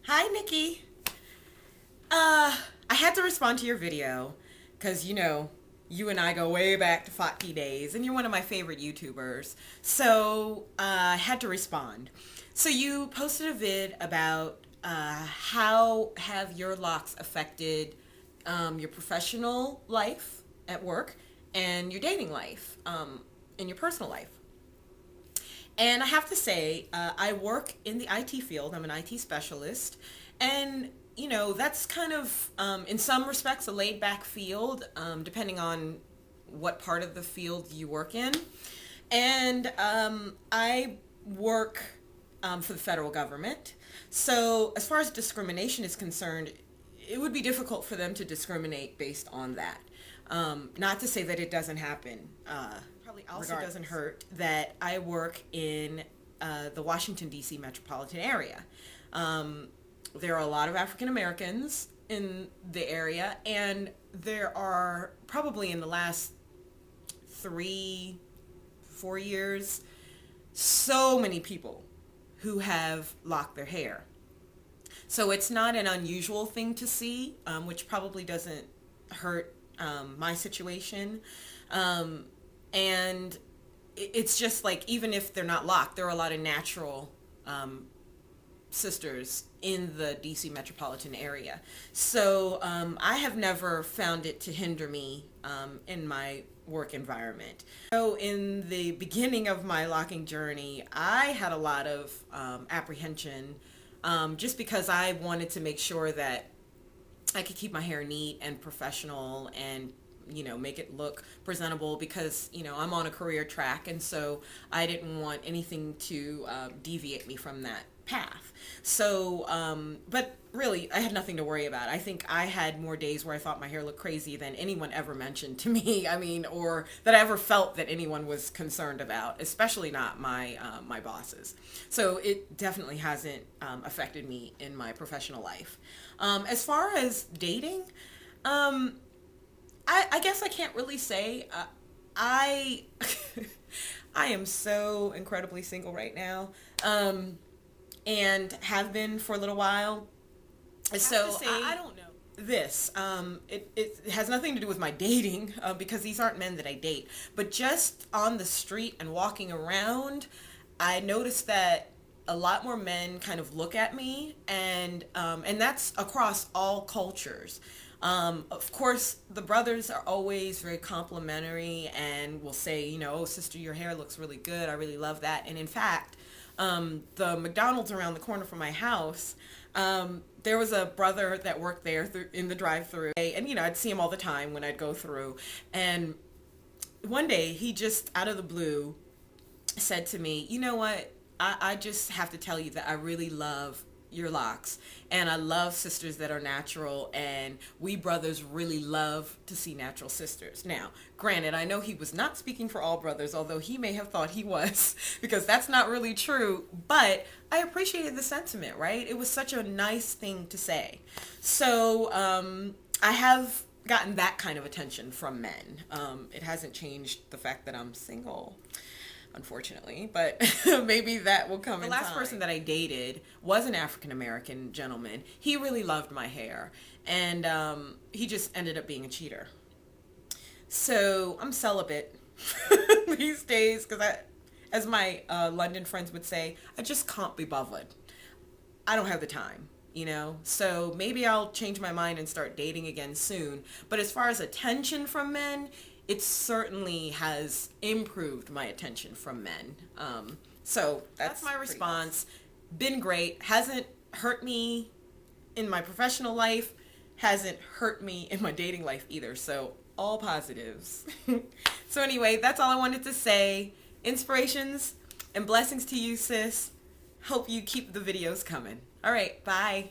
Hi, Nikki. I had to respond to your video because you and I go way back to Fatki days, and you're one of my favorite YouTubers. So I had to respond. So you posted a vid about how have your locks affected your professional life at work and your dating life in your personal life. And I have to say, I work in the IT field. I'm an IT specialist. And, that's kind of, in some respects, a laid back field, depending on what part of the field you work in. And I work for the federal government. So, as far as discrimination is concerned, it would be difficult for them to discriminate based on that. Not to say that it doesn't happen. Probably also doesn't hurt that I work in the Washington, D.C. metropolitan area. There are a lot of African Americans in the area, and there are probably in the last 3, 4 years, so many people who have locked their hair. So it's not an unusual thing to see, which probably doesn't hurt my situation. And it's just like, even if they're not locked, there are a lot of natural sisters in the DC metropolitan area. So I have never found it to hinder me in my work environment. So in the beginning of my locking journey, I had a lot of apprehension just because I wanted to make sure that I could keep my hair neat and professional and make it look presentable because I'm on a career track, and so I didn't want anything to deviate me from that path. So but really I had nothing to worry about. I think I had more days where I thought my hair looked crazy than anyone ever mentioned to me. I mean, or that I ever felt that anyone was concerned about, especially not my my bosses. So it definitely hasn't affected me in my professional life. As far as dating, I guess I can't really say. I I am so incredibly single right now, and have been for a little while. So I don't know this. It has nothing to do with my dating because these aren't men that I date. But just on the street and walking around, I noticed that a lot more men kind of look at me, and that's across all cultures. Of course, the brothers are always very complimentary and will say, oh, sister, your hair looks really good. I really love that. And in fact, the McDonald's around the corner from my house, there was a brother that worked there in the drive-thru, and I'd see him all the time when I'd go through. And one day, he just out of the blue said to me, you know what? I just have to tell you that I really love your locks, and I love sisters that are natural, and we brothers really love to see natural sisters. Now, granted, I know he was not speaking for all brothers, although he may have thought he was, because that's not really true, but I appreciated the sentiment, right? It was such a nice thing to say. So I have gotten that kind of attention from men. It hasn't changed the fact that I'm single, unfortunately, but maybe that will come in time. The last person that I dated was an African American gentleman. He really loved my hair, and he just ended up being a cheater. So I'm celibate these days because as my London friends would say, I just can't be bothered. I don't have the time. So maybe I'll change my mind and start dating again soon. But as far as attention from men, it certainly has improved my attention from men. So that's my response. Been great. Hasn't hurt me in my professional life. Hasn't hurt me in my dating life either. So all positives. So anyway, that's all I wanted to say. Inspirations and blessings to you, sis. Hope you keep the videos coming. All right, bye.